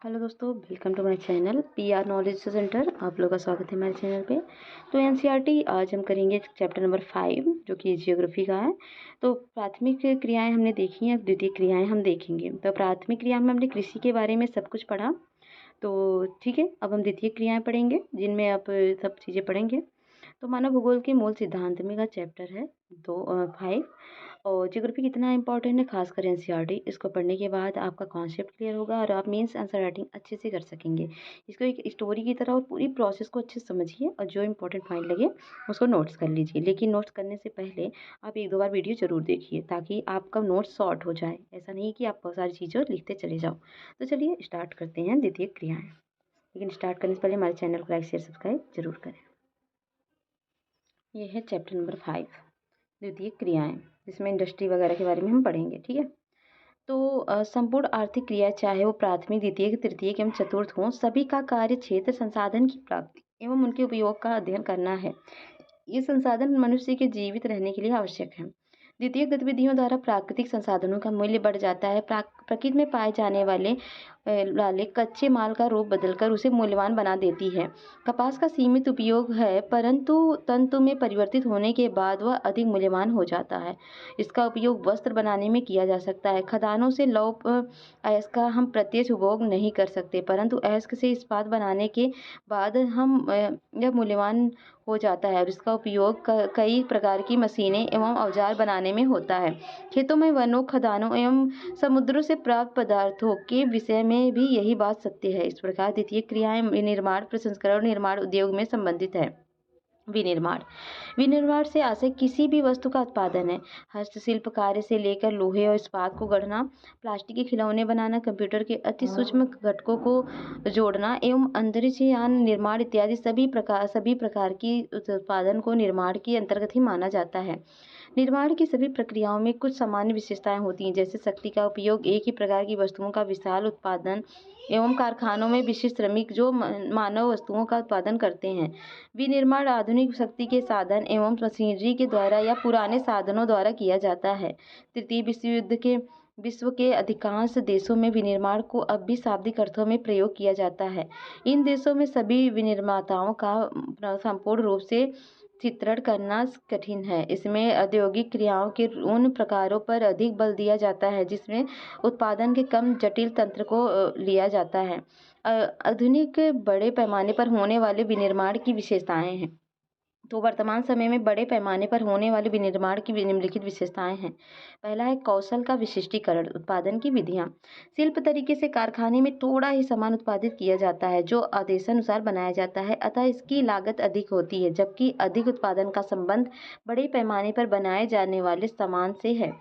Hello दोस्तों, welcome to my channel PR knowledge centre. आप लोगों का स्वागत है हमारे चैनल पे। तो एनसीईआरटी आज हम करेंगे चैप्टर नंबर 5 जो कि जियोग्राफी का है। तो प्राथमिक क्रियाएं हमने देखी हैं, अब द्वितीय क्रियाएं हम देखेंगे। तो प्राथमिक क्रिया में हमने कृषि के बारे में सब कुछ पढ़ा। तो ठीक है, अब हम द्वितीय क्रियाएं पढ़ेंगे जिनमें आप सब चीज़ें पढ़ेंगे। तो मानव भूगोल के मूल सिद्धांत में का चैप्टर है 5। और ज्योग्राफी कितना इंपॉर्टेंट है, खासकर एनसीईआरटी। इसको पढ़ने के बाद आपका कॉन्सेप्ट क्लियर होगा और आप मीन्स आंसर राइटिंग अच्छे से कर सकेंगे। इसको एक स्टोरी की तरह और पूरी प्रोसेस को अच्छे से समझिए और जो इंपॉर्टेंट पॉइंट लगे उसको नोट्स कर लीजिए। लेकिन नोट्स करने से पहले आप एक दो बार वीडियो जरूर देखिए ताकि आपका नोट्स शॉर्ट हो जाए। ऐसा नहीं कि आप बहुत सारी चीज़ें लिखते चले जाओ। तो चलिए स्टार्ट करते हैं द्वितीय क्रियाएं। लेकिन स्टार्ट करने से पहले हमारे चैनल को लाइक शेयर सब्सक्राइब जरूर करें। ये है चैप्टर नंबर 5 द्वितीय क्रियाएं, जिसमें इंडस्ट्री वगैरह के बारे में हम पढ़ेंगे। ठीक है। तो संपूर्ण आर्थिक क्रिया चाहे वो प्राथमिक, द्वितीयक, तृतीयक एवं चतुर्थ हों, सभी का कार्य क्षेत्र संसाधन की प्राप्ति एवं उनके उपयोग का अध्ययन करना है। ये संसाधन मनुष्य के जीवित रहने के लिए आवश्यक है। द्वितीय गतिविधियों द्वारा प्राकृतिक संसाधनों का मूल्य बढ़ जाता है। प्रकृति में पाए जाने वाले कच्चे माल का रूप बदलकर उसे मूल्यवान बना देती है। कपास का सीमित उपयोग है, परंतु तंतु में परिवर्तित होने के बाद वह अधिक मूल्यवान हो जाता है। इसका उपयोग वस्त्र बनाने में किया जा सकता है। खदानों से लौह अयस्क का हम प्रत्यक्ष उपभोग नहीं कर सकते, परंतु अयस्क से इस्पात बनाने के बाद यह मूल्यवान हो जाता है और इसका उपयोग कई प्रकार की मशीनें एवं औजार बनाने में होता है। खेतों में वनों, खदानों एवं समुद्रों से प्राप्त पदार्थों के विषय में भी यही बात सत्य है। इस प्रकार द्वितीय क्रियाएं विनिर्माण, प्रसंस्करण और निर्माण उद्योग में संबंधित है। विनिर्माण विनिर्माण से आशय किसी भी वस्तु का उत्पादन है। हस्तशिल्प कार्य से लेकर लोहे और इस्पात को गढ़ना, प्लास्टिक के खिलौने बनाना, कंप्यूटर के अति सूक्ष्म घटकों को जोड़ना एवं अंतरिक्ष यान निर्माण इत्यादि सभी प्रकार की उत्पादन को निर्माण के अंतर्गत ही माना जाता है। निर्माण की सभी प्रक्रियाओं में कुछ सामान्य विशेषताएं होती हैं, जैसे शक्ति का उपयोग, एक ही प्रकार की वस्तुओं का विशाल उत्पादन एवं कारखानों में विशिष्ट श्रमिक जो मानव वस्तुओं का उत्पादन करते हैं। विनिर्माण आधुनिक शक्ति के साधन एवं मशीनरी के द्वारा या पुराने साधनों द्वारा किया जाता है। तृतीय विश्व के अधिकांश देशों में विनिर्माण को अब भी शाब्दिक अर्थों में प्रयोग किया जाता है। इन देशों में सभी विनिर्माताओं का संपूर्ण रूप से चित्रण करना कठिन है। इसमें औद्योगिक क्रियाओं के उन प्रकारों पर अधिक बल दिया जाता है जिसमें उत्पादन के कम जटिल तंत्र को लिया जाता है। आधुनिक बड़े पैमाने पर होने वाले विनिर्माण की विशेषताएं हैं। तो वर्तमान समय में बड़े पैमाने पर होने वाले विनिर्माण की निम्नलिखित विशेषताएं हैं। पहला है कौशल का विशिष्टीकरण। उत्पादन की विधियां शिल्प तरीके से कारखाने में थोड़ा ही सामान उत्पादित किया जाता है जो आदेशानुसार बनाया जाता है, अतः इसकी लागत अधिक होती है, जबकि अधिक उत्पादन का संबंध बड़े पैमाने पर बनाए जाने वाले सामान से है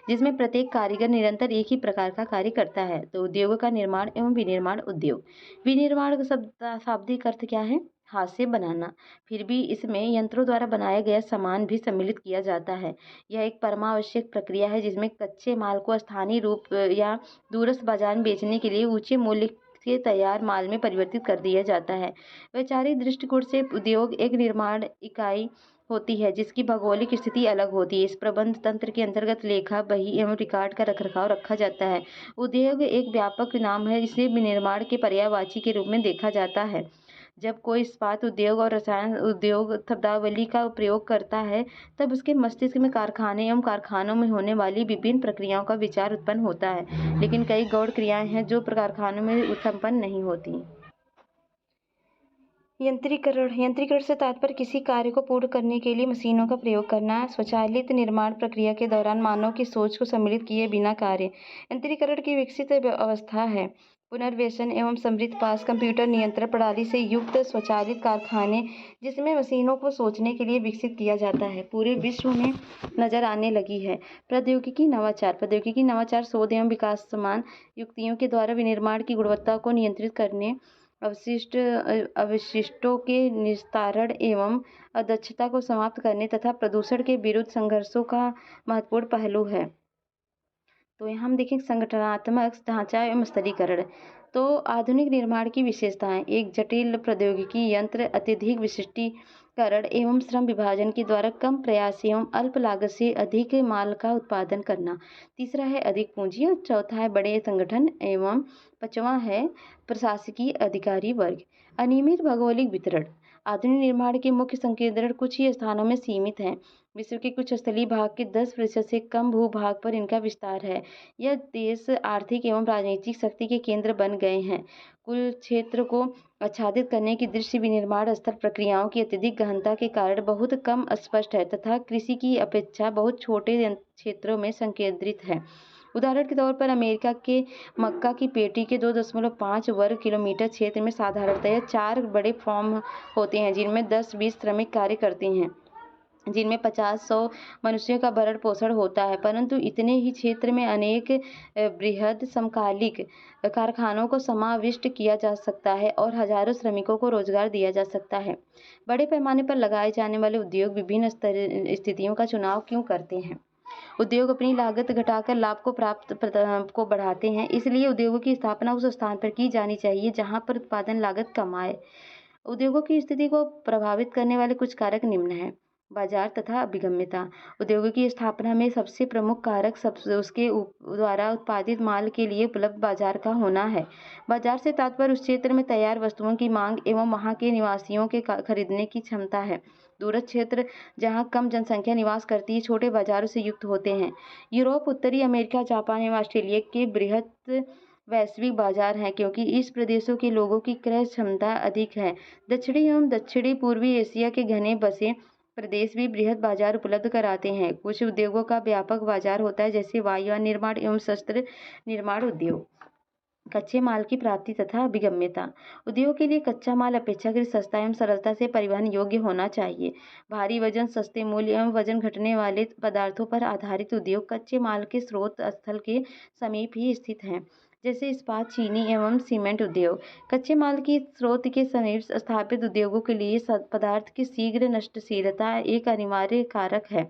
जिसमें प्रत्येक कारीगर निरंतर एक ही प्रकार का कार्य करता है। तो उद्योगों का निर्माण एवं विनिर्माण उद्योग। विनिर्माण का शाब्दिक अर्थ क्या है? हाथ से बनाना। फिर भी इसमें यंत्रों द्वारा बनाया गया सामान भी सम्मिलित किया जाता है। यह एक परमावश्यक प्रक्रिया है जिसमें कच्चे माल को स्थानीय रूप या दूरस्थ बाजार में बेचने के लिए ऊंचे मूल्य के तैयार माल में परिवर्तित कर दिया जाता है। वैचारिक दृष्टिकोण से उद्योग एक निर्माण इकाई होती है जिसकी भौगोलिक स्थिति अलग होती है। इस प्रबंध तंत्र के अंतर्गत लेखा, बही एवं रिकॉर्ड का रखरखाव रखा जाता है। उद्योग एक व्यापक नाम है, इसे विनिर्माण के पर्यायवाची के रूप में देखा जाता है। जब कोई इस्पात उद्योग और रसायन उद्योग शब्दावली का प्रयोग करता है तब उसके मस्तिष्क में कारखाने एवं कारखानों में होने वाली विभिन्न प्रक्रियाओं का विचार उत्पन्न होता है, लेकिन कई गौण क्रियाएं हैं जो कारखानों में संपन्न नहीं होती। यंत्रीकरण से तात्पर्य किसी कार्य को पूर्ण करने के लिए मशीनों का प्रयोग करना। स्वचालित निर्माण प्रक्रिया के दौरान मानव की सोच को सम्मिलित किए बिना कार्य यंत्रीकरण की विकसित अवस्था है। पुनर्व्यसन एवं समृद्ध पास कंप्यूटर नियंत्रण प्रणाली से युक्त स्वचालित कारखाने जिसमें मशीनों को सोचने के लिए विकसित किया जाता है, पूरे विश्व में नजर आने लगी है। प्रौद्योगिकी नवाचार शोध एवं विकास समान युक्तियों के द्वारा विनिर्माण की गुणवत्ता को नियंत्रित करने, अवशिष्टों के निस्तारण एवं अदक्षता को समाप्त करने तथा प्रदूषण के विरुद्ध संघर्षों का महत्वपूर्ण पहलू है। तो यहाँ हम देखें संगठनात्मक ढांचा एवं स्तरीकरण। तो आधुनिक निर्माण की विशेषताएं: एक जटिल प्रौद्योगिकी यंत्र, अत्यधिक करण एवं श्रम विभाजन के द्वारा कम प्रयास एवं अल्प लागत से अधिक माल का उत्पादन करना। तीसरा है अधिक पूंजी और चौथा है बड़े संगठन एवं पांचवां है प्रशासकीय अधिकारी वर्ग। अनियमित भौगोलिक वितरण। आधुनिक निर्माण के मुख्य संकेंद्रण कुछ ही स्थानों में सीमित हैं। विश्व के कुछ स्थलीय भाग के 10% से कम भूभाग पर इनका विस्तार है। यह देश आर्थिक एवं राजनीतिक शक्ति के केंद्र बन गए हैं। कुल क्षेत्र को आच्छादित करने की दृश्य विनिर्माण स्थल प्रक्रियाओं की अत्यधिक गहनता के कारण बहुत कम स्पष्ट है तथा कृषि की अपेक्षा बहुत छोटे क्षेत्रों में संकेंद्रित है। उदाहरण के तौर पर अमेरिका के मक्का की पेटी के 2.5 वर्ग किलोमीटर क्षेत्र में साधारणतया 4 बड़े फार्म होते हैं जिनमें 10-20 श्रमिक कार्य करते हैं, जिनमें 50-100 मनुष्यों का भरण पोषण होता है, परंतु इतने ही क्षेत्र में अनेक बृहद समकालिक कारखानों को समाविष्ट किया जा सकता है और हजारों श्रमिकों को रोजगार दिया जा सकता है। बड़े पैमाने पर लगाए जाने वाले उद्योग विभिन्न स्थितियों का चुनाव क्यों करते हैं? उद्योग अपनी लागत घटाकर लाभ को बढ़ाते हैं, इसलिए उद्योगों की स्थापना उस स्थान पर की जानी चाहिए जहां पर उत्पादन लागत कम आए। उद्योगों की स्थिति को प्रभावित करने वाले कुछ कारक निम्न हैं। बाजार तथा अभिगम्यता। उद्योगों की स्थापना में सबसे प्रमुख कारक उसके द्वारा उत्पादित माल के लिए उपलब्ध बाजार का होना है। बाजार से तात्पर्य उस क्षेत्र में तैयार वस्तुओं की मांग एवं वहां के निवासियों के खरीदने की क्षमता है। दूरस्थ क्षेत्र जहां कम जनसंख्या निवास करती है छोटे बाजारों से युक्त होते हैं। यूरोप, उत्तरी अमेरिका, जापान एवं ऑस्ट्रेलिया के बृहद वैश्विक बाजार हैं क्योंकि इस प्रदेशों के लोगों की क्रय क्षमता अधिक है। दक्षिणी एवं दक्षिणी पूर्वी एशिया के घने बसे प्रदेश भी बृहद बाजार उपलब्ध कराते हैं। कुछ उद्योगों का व्यापक बाजार होता है जैसे वायुयान निर्माण एवं शस्त्र निर्माण उद्योग। कच्चे माल की प्राप्ति तथा अभिगम्यता। उद्योग के लिए कच्चा माल अपेक्षाकृत सस्ता एवं सरलता से परिवहन योग्य होना चाहिए। भारी वजन, सस्ते मूल्य एवं वजन घटने वाले पदार्थों पर आधारित उद्योग कच्चे माल के स्रोत स्थल के समीप ही स्थित हैं, जैसे इस्पात, चीनी एवं सीमेंट उद्योग। कच्चे माल की स्रोत के समीप स्थापित उद्योगों के लिए पदार्थ की शीघ्र नष्टशीलता एक अनिवार्य कारक है।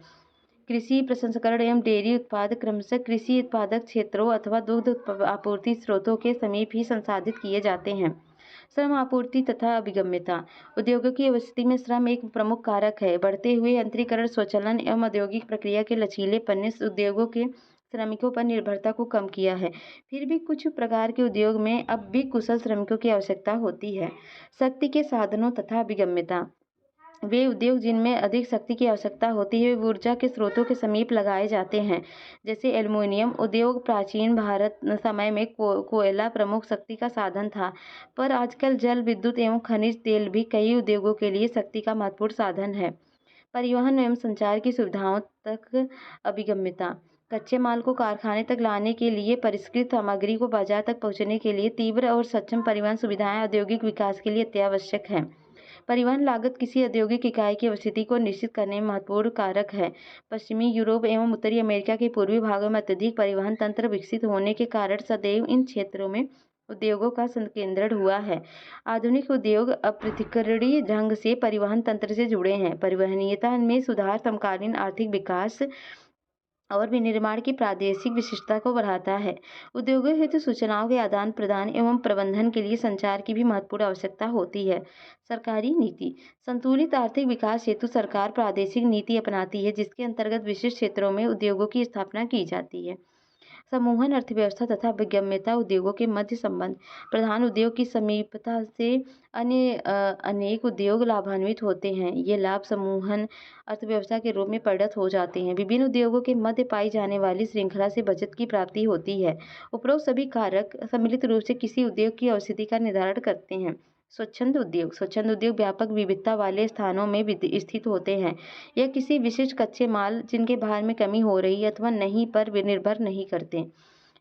कृषि प्रसंस्करण एवं डेयरी उत्पाद क्रमशः कृषि उत्पादक क्षेत्रों अथवा दुग्ध आपूर्ति स्रोतों के समीप ही संसाधित किए जाते हैं। श्रम आपूर्ति तथा अभिगम्यता। उद्योगों की अवस्थिति में श्रम एक प्रमुख कारक है। बढ़ते हुए यंत्रीकरण, स्वचालन एवं औद्योगिक प्रक्रिया के लचीलेपन ने उद्योगों के श्रमिकों पर निर्भरता को कम किया है। फिर भी कुछ प्रकार के उद्योग में अब भी कुशल श्रमिकों की आवश्यकता होती है। शक्ति के साधनों तथा अभिगम्यता। वे उद्योग जिनमें अधिक शक्ति की आवश्यकता होती है वे ऊर्जा के स्रोतों के समीप लगाए जाते हैं, जैसे एल्युमिनियम उद्योग। प्राचीन भारत समय में कोयला प्रमुख शक्ति का साधन था, पर आजकल जल विद्युत एवं खनिज तेल भी कई उद्योगों के लिए शक्ति का महत्वपूर्ण साधन है। परिवहन एवं संचार की सुविधाओं तक अभिगम्यता। कच्चे माल को कारखाने तक लाने के लिए परिष्कृत सामग्री को बाजार तक पहुंचने के लिए तीव्र और सक्षम परिवहन सुविधाएं औद्योगिक विकास के लिए अत्यावश्यक हैं। परिवहन लागत किसी औद्योगिक इकाई की अवस्थिति को निश्चित करने में महत्वपूर्ण कारक है। पश्चिमी यूरोप एवं उत्तरी अमेरिका के पूर्वी भागों में अत्यधिक परिवहन तंत्र विकसित होने के कारण सदैव इन क्षेत्रों में उद्योगों का संकेंद्रण हुआ है। आधुनिक उद्योग अप्रतिकरणीय ढंग से परिवहन तंत्र से जुड़े हैं। परिवहनीयता में सुधार समकालीन आर्थिक विकास और विनिर्माण की प्रादेशिक विशिष्टता को बढ़ाता है। उद्योगों हेतु सूचनाओं के आदान प्रदान एवं प्रबंधन के लिए संचार की भी महत्वपूर्ण आवश्यकता होती है। सरकारी नीति। संतुलित आर्थिक विकास हेतु सरकार प्रादेशिक नीति अपनाती है जिसके अंतर्गत विशिष्ट क्षेत्रों में उद्योगों की स्थापना की जाती है। समूहन अर्थव्यवस्था तथा विगम्यता उद्योगों के मध्य संबंध। प्रधान उद्योग की समीपता से अन्य अनेक उद्योग लाभान्वित होते हैं। ये लाभ समूहन अर्थव्यवस्था के रूप में परिणत हो जाते हैं। विभिन्न उद्योगों के मध्य पाई जाने वाली श्रृंखला से बचत की प्राप्ति होती है। उपरोक्त सभी कारक सम्मिलित रूप से किसी उद्योग की अवस्थिति का निर्धारण करते हैं। स्वच्छंद उद्योग। स्वच्छंद उद्योग व्यापक विविधता वाले स्थानों में स्थित होते हैं। यह किसी विशिष्ट कच्चे माल जिनके भार में कमी हो रही है अथवा नहीं पर निर्भर नहीं करते।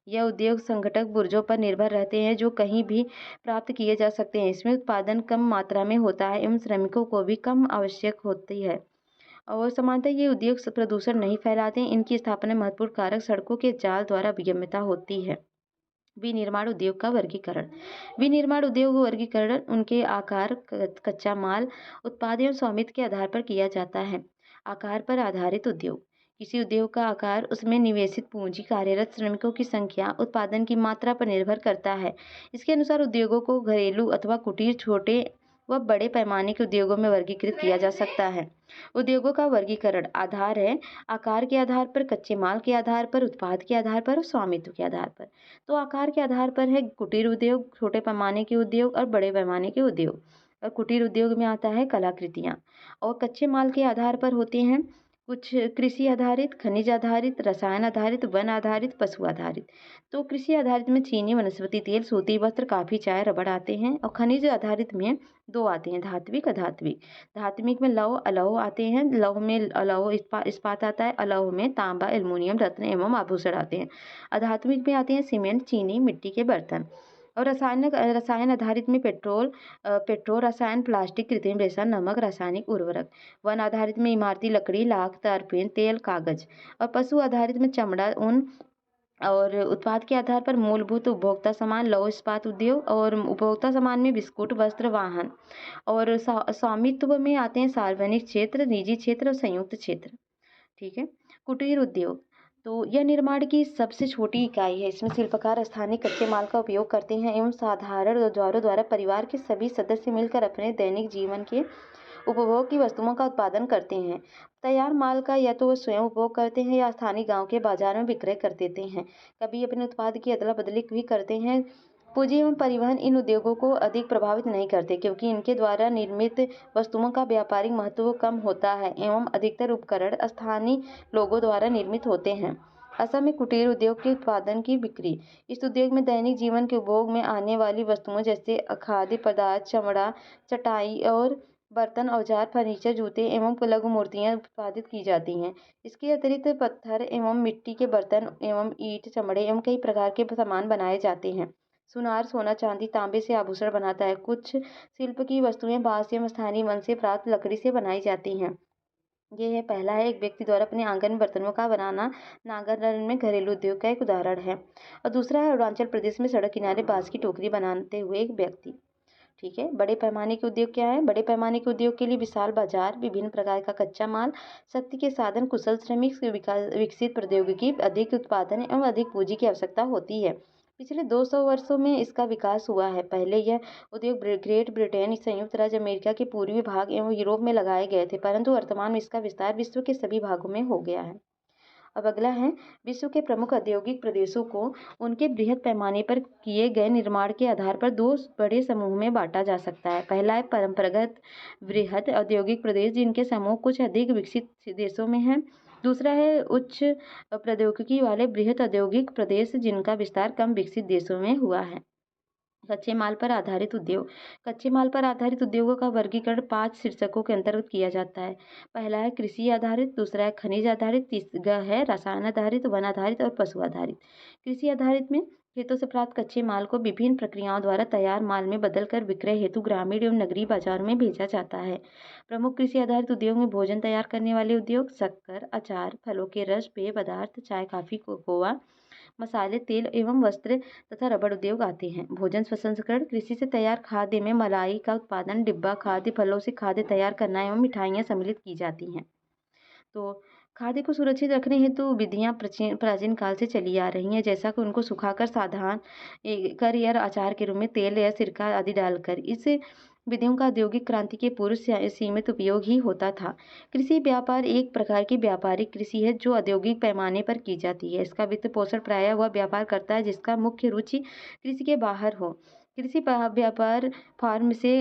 यह उद्योग संघटक बुर्जों पर निर्भर रहते हैं जो कहीं भी प्राप्त किए जा सकते हैं। इसमें उत्पादन कम मात्रा में होता है एवं श्रमिकों को भी कम आवश्यक होती है और सामान्यतः ये उद्योग प्रदूषण नहीं फैलाते। इनकी स्थापना महत्वपूर्ण कारक सड़कों के जाल द्वारा अभिगम्यता होती है। विनिर्माण उद्योग का वर्गीकरण। विनिर्माण उद्योग वर्गीकरण उनके आकार, कच्चा माल, उत्पाद एवं स्वामित्व के आधार पर किया जाता है। आकार पर आधारित उद्योग। किसी उद्योग का आकार उसमें निवेशित पूंजी, कार्यरत श्रमिकों की संख्या, उत्पादन की मात्रा पर निर्भर करता है। इसके अनुसार उद्योगों को घरेलू अथवा कुटीर, छोटे वह बड़े पैमाने के उद्योगों में वर्गीकृत किया जा सकता है। उद्योगों का वर्गीकरण आधार है आकार के आधार पर, कच्चे माल के आधार पर, उत्पाद के आधार पर और स्वामित्व के आधार पर। तो आकार के आधार पर है कुटीर उद्योग, छोटे पैमाने के उद्योग और बड़े पैमाने के उद्योग। और कुटीर उद्योग में आता है कलाकृतियाँ। और कच्चे माल के आधार पर होते हैं कुछ कृषि आधारित, खनिज आधारित, रसायन आधारित, वन आधारित, पशु आधारित। तो कृषि आधारित में चीनी, वनस्पति तेल, सूती वस्त्र, कॉफी, चाय, रबड़ आते हैं। और खनिज आधारित में दो आते हैं, धात्विक, अधात्विक। धात्विक में लौह, अलौह आते हैं। लौह में अलौह इस्पात आता है। अलौह में तांबा, एल्युमिनियम, रत्न एवं आभूषण आते हैं। अधात्विक में आते हैं सीमेंट, चीनी, मिट्टी के बर्तन। और रसायन आधारित में पेट्रोल रसायन, प्लास्टिक, कृत्रिम रेशा, नमक, रासायनिक उर्वरक। वन आधारित में इमारती लकड़ी, लाख, तारपीन, तेल, कागज। और पशु आधारित में चमड़ा, ऊन। और उत्पाद के आधार पर मूलभूत उपभोक्ता सामान, लौह इस्पात उद्योग। और उपभोक्ता सामान में बिस्कुट, वस्त्र, वाहन। और स्वामित्व में आते हैं सार्वजनिक क्षेत्र, निजी क्षेत्र और संयुक्त क्षेत्र। ठीक है। कुटीर उद्योग तो यह निर्माण की सबसे छोटी इकाई है। इसमें शिल्पकार स्थानीय कच्चे माल का उपयोग करते हैं एवं साधारण औजारों द्वारा परिवार के सभी सदस्य मिलकर अपने दैनिक जीवन के उपभोग की वस्तुओं का उत्पादन करते हैं। तैयार माल का या तो वो स्वयं उपभोग करते हैं या स्थानीय गांव के बाजार में विक्रय कर देते हैं। कभी अपने उत्पाद की अदला बदली भी करते हैं। पूंजी एवं परिवहन इन उद्योगों को अधिक प्रभावित नहीं करते क्योंकि इनके द्वारा निर्मित वस्तुओं का व्यापारिक महत्व कम होता है एवं अधिकतर उपकरण स्थानीय लोगों द्वारा निर्मित होते हैं। असम में कुटीर उद्योग के उत्पादन की बिक्री। इस उद्योग में दैनिक जीवन के उपभोग में आने वाली वस्तुओं जैसे खाद्य पदार्थ, चमड़ा, चटाई और बर्तन, औजार, फर्नीचर, जूते एवं लघु मूर्तियाँ उत्पादित की जाती हैं। इसके अतिरिक्त पत्थर एवं मिट्टी के बर्तन एवं ईंट, चमड़े एवं कई प्रकार के सामान बनाए जाते हैं। सुनार, सोना, चांदी, तांबे से आभूषण बनाता है। कुछ शिल्प की वस्तुएं बांस एवं स्थानीय वन से प्राप्त लकड़ी से बनाई जाती हैं। ये है पहला है एक व्यक्ति द्वारा अपने आंगन में बर्तनों का बनाना नागालैंड में घरेलू उद्योग का एक उदाहरण है। और दूसरा है अरुणाचल प्रदेश में सड़क किनारे बांस की टोकरी बनाते हुए एक व्यक्ति। ठीक है। बड़े पैमाने के उद्योग क्या है? बड़े पैमाने के उद्योग के लिए विशाल बाजार, विभिन्न प्रकार का कच्चा माल, शक्ति के साधन, कुशल श्रमिक, विकसित प्रौद्योगिकी, अधिक उत्पादन एवं अधिक पूंजी की आवश्यकता होती है। पिछले 200 वर्षों में इसका विकास हुआ है। पहले यह उद्योग ग्रेट ब्रिटेन, संयुक्त राज्य अमेरिका के पूर्वी भाग एवं यूरोप में लगाए गए थे, परंतु वर्तमान में इसका विस्तार विश्व के सभी भागों में हो गया है। अब अगला है विश्व के प्रमुख औद्योगिक प्रदेशों को उनके बृहद पैमाने पर किए गए निर्माण के आधार पर दो बड़े समूह में बांटा जा सकता है। पहला है परंपरागत बृहद औद्योगिक प्रदेश जिनके समूह कुछ अधिक विकसित देशों में है। दूसरा है उच्च प्रौद्योगिकी वाले बृहद औद्योगिक प्रदेश जिनका विस्तार कम विकसित देशों में हुआ है। कच्चे माल पर आधारित उद्योग। कच्चे माल पर आधारित उद्योगों का वर्गीकरण 5 शीर्षकों के अंतर्गत किया जाता है। पहला है कृषि आधारित, दूसरा है खनिज आधारित, तीसरा है रसायन आधारित, वन आधारित और पशु आधारित। कृषि आधारित में खेतों से प्राप्त कच्चे माल को विभिन्न प्रक्रियाओं द्वारा तैयार माल में बदलकर विक्रय हेतु ग्रामीण एवं नगरीय बाजारों में भेजा जाता है। प्रमुख कृषि आधारित उद्योग में भोजन तैयार करने वाले उद्योग, शक्कर, अचार, फलों के रस, पेय पदार्थ, चाय, कॉफी, कोकोआ, मसाले, तेल एवं वस्त्र तथा रबड़ उद्योग आते हैं। भोजन प्रसंस्करण कृषि से तैयार खाद्य में मलाई का उत्पादन, डिब्बा खाद्य, फलों से खाद्य तैयार करना एवं मिठाइयाँ सम्मिलित की जाती हैं। तो खाद्य को सुरक्षित रखने हेतु विधियाँ प्राचीन काल से चली आ रही हैं, जैसा कि उनको सुखाकर साधारण कर या अचार के रूप में तेल या सिरका आदि डालकर। इस विधियों का औद्योगिक क्रांति के पूर्व सीमित उपयोग ही होता था। कृषि व्यापार एक प्रकार की व्यापारिक कृषि है जो औद्योगिक पैमाने पर की जाती है। इसका वित्त पोषण प्रायः वह व्यापार करता है जिसका मुख्य रुचि कृषि के बाहर हो। कृषि व्यापार फार्म से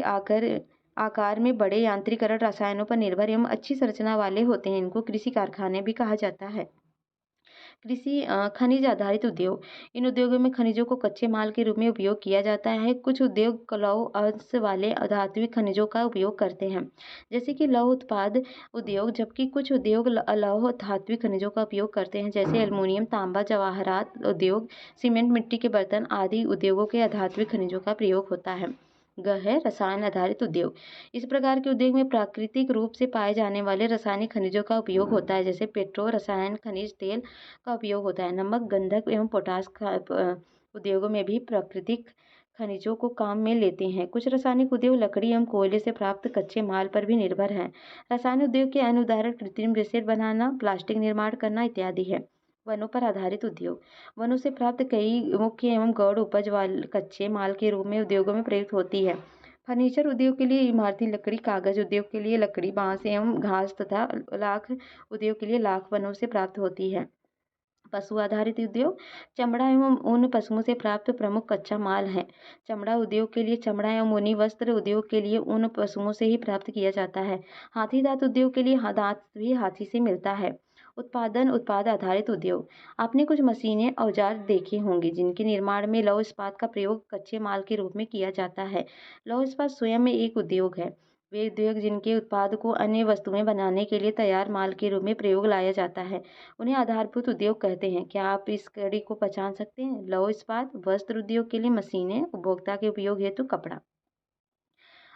आकार में बड़े, यांत्रिकरण, रसायनों पर निर्भर एवं अच्छी संरचना वाले होते हैं। इनको कृषि कारखाने भी कहा जाता है। खनिज आधारित उद्योग। इन उद्योगों में खनिजों को कच्चे माल के रूप में उपयोग किया जाता है। कुछ उद्योग लौह अंश वाले धात्विक खनिजों का उपयोग करते हैं, जैसे कि लौह उत्पाद उद्योग, जबकि कुछ उद्योग अलौह धात्विक खनिजों का उपयोग करते हैं, जैसे एल्युमिनियम, तांबा, जवाहरात उद्योग, सीमेंट, मिट्टी के बर्तन आदि उद्योगों के अधात्विक खनिजों का प्रयोग होता है। है रसायन आधारित उद्योग। इस प्रकार के उद्योग में प्राकृतिक रूप से पाए जाने वाले रासायनिक खनिजों का उपयोग होता है, जैसे पेट्रोल, रसायन, खनिज तेल का उपयोग होता है। नमक, गंधक एवं पोटाश उद्योगों में भी प्राकृतिक खनिजों को काम में लेते हैं। कुछ रासायनिक उद्योग लकड़ी एवं कोयले से प्राप्त कच्चे माल पर भी निर्भर हैं। रसायन उद्योग के अन्य उदाहरण कृत्रिम रेशे बनाना, प्लास्टिक निर्माण करना इत्यादि है। वनों पर आधारित उद्योग। वनों से प्राप्त कई मुख्य एवं गौण उपज वाले कच्चे माल के रूप में उद्योगों में प्रयुक्त होती है। फर्नीचर उद्योग के लिए इमारती लकड़ी, कागज उद्योग के लिए लकड़ी, बांस एवं घास तथा लाख उद्योग के लिए लाख वनों से प्राप्त होती है। पशु आधारित उद्योग चमड़ा एवं ऊन पशुओं से प्राप्त प्रमुख कच्चा माल है। चमड़ा उद्योग के लिए चमड़ा एवं ऊनी वस्त्र उद्योग के लिए ऊन पशुओं से ही प्राप्त किया जाता है। हाथी दांत उद्योग के लिए दांत भी हाथी से मिलता है। उत्पाद आधारित उद्योग आपने कुछ मशीनें औजार देखे होंगे जिनके निर्माण में लौह इस्पात का प्रयोग कच्चे माल के रूप में किया जाता है। लौह इस्पात स्वयं में एक उद्योग है। वे उद्योग जिनके उत्पाद को अन्य वस्तुएं बनाने के लिए तैयार माल के रूप में प्रयोग लाया जाता है उन्हें आधारभूत उद्योग कहते हैं। क्या आप इस कड़ी को पहचान सकते हैं? लौह इस्पात, वस्त्र उद्योग के लिए मशीनें, उपभोक्ता के उपयोग हेतु कपड़ा।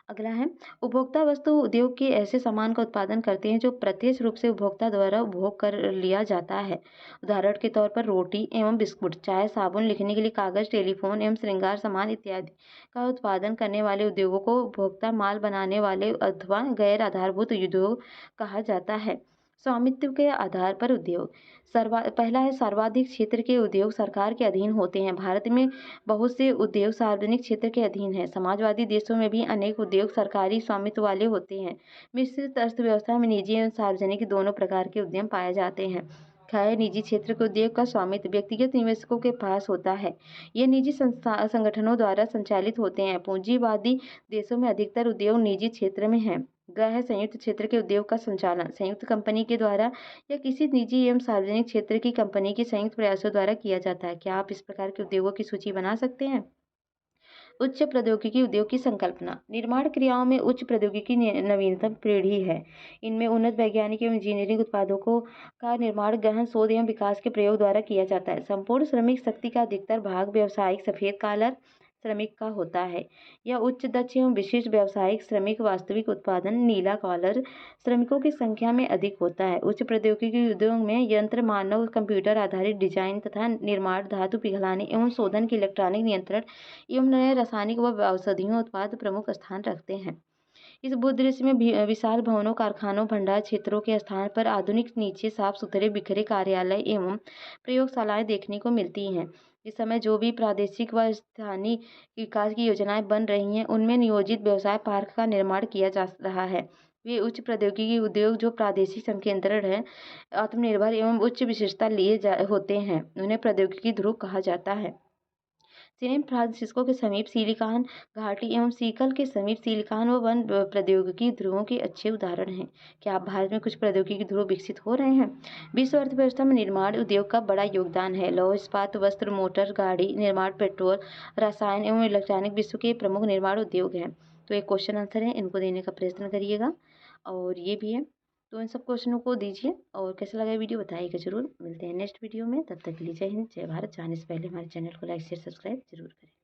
अगला है उपभोक्ता वस्तु उद्योग के ऐसे सामान का उत्पादन करते हैं जो प्रत्यक्ष रूप से उपभोक्ता द्वारा उपभोग कर लिया जाता है। उदाहरण के तौर पर रोटी एवं बिस्कुट, चाय, साबुन, लिखने के लिए कागज, टेलीफोन एवं श्रृंगार सामान इत्यादि का उत्पादन करने वाले उद्योगों को उपभोक्ता माल बनाने वाले अथवा गैर आधारभूत उद्योग कहा जाता है। स्वामित्व के आधार पर उद्योग पहला है सर्वाधिक क्षेत्र के उद्योग सरकार के अधीन होते हैं। भारत में बहुत से उद्योग सार्वजनिक क्षेत्र के अधीन है। समाजवादी देशों में भी अनेक उद्योग सरकारी स्वामित्व वाले होते हैं। मिश्रित अर्थव्यवस्था में निजी एवं सार्वजनिक दोनों प्रकार के उद्यम पाए जाते हैं। खैर निजी क्षेत्र के उद्योग का स्वामित्व व्यक्तिगत निवेशकों के पास होता है। ये निजी संगठनों द्वारा संचालित होते हैं। पूंजीवादी देशों में अधिकतर उद्योग निजी क्षेत्र में है। है संयुक्त क्षेत्र के उद्योग का संचालन संयुक्त कंपनी के द्वारा या किसी निजी एवं सार्वजनिक क्षेत्र की कंपनी के संयुक्त प्रयासों द्वारा किया जाता है। क्या आप इस प्रकार के उद्योगों की सूची बना सकते हैं? उच्च प्रौद्योगिकी उद्योग की संकल्पना निर्माण क्रियाओं में उच्च प्रौद्योगिकी नवीनतम पीढ़ी है। इनमें उन्नत वैज्ञानिक एवं इंजीनियरिंग उत्पादों का निर्माण गहन शोध एवं विकास के प्रयोग द्वारा किया जाता है। संपूर्ण श्रमिक शक्ति का अधिकतर भाग व्यावसायिक सफेद कॉलर श्रमिक का होता है। यह उच्च दक्ष एवं विशिष्ट व्यावसायिक श्रमिक वास्तविक उत्पादन नीला कॉलर श्रमिकों की संख्या में अधिक होता है। उच्च प्रौद्योगिकी उद्योग में यंत्र मानव कंप्यूटर आधारित डिजाइन तथा निर्माण धातु पिघलाने एवं शोधन के इलेक्ट्रॉनिक नियंत्रण एवं नए रासायनिक व औषधियों उत्पाद प्रमुख स्थान रखते हैं। इस भूदृश्य में विशाल भवनों, कारखानों, भंडार क्षेत्रों के स्थान पर आधुनिक नीचे साफ सुथरे बिखरे कार्यालय एवं प्रयोगशालाएं देखने को मिलती हैं। इस समय जो भी प्रादेशिक व स्थानीय विकास की योजनाएं बन रही हैं उनमें नियोजित व्यवसाय पार्क का निर्माण किया जा रहा है। वे उच्च प्रौद्योगिकी उद्योग जो प्रादेशिक संकेंद्रण है, आत्मनिर्भर एवं उच्च विशेषता होते हैं, उन्हें प्रौद्योगिकी ध्रुव कहा जाता है। सैन फ्रांसिस्को के समीप सिलिकॉन घाटी एवं सीकल के समीप सिलिकॉन व वन प्रौद्योगिकी ध्रुवों के अच्छे उदाहरण हैं। क्या आप भारत में कुछ प्रौद्योगिकी ध्रुव विकसित हो रहे हैं? विश्व अर्थव्यवस्था में निर्माण उद्योग का बड़ा योगदान है। लौह इस्पात, वस्त्र, मोटर गाड़ी निर्माण, पेट्रोल, रसायन एवं इलेक्ट्रॉनिक विश्व के प्रमुख निर्माण उद्योग हैं। तो एक क्वेश्चन आंसर है, इनको देने का प्रयत्न करिएगा। और ये भी है, तो इन सब क्वेश्चनों को दीजिए और कैसा लगा वीडियो बताइएगा जरूर। मिलते हैं नेक्स्ट वीडियो में, तब तक के लिए जय हिंद, जय भारत। जाने से पहले हमारे चैनल को लाइक शेयर सब्सक्राइब जरूर करें।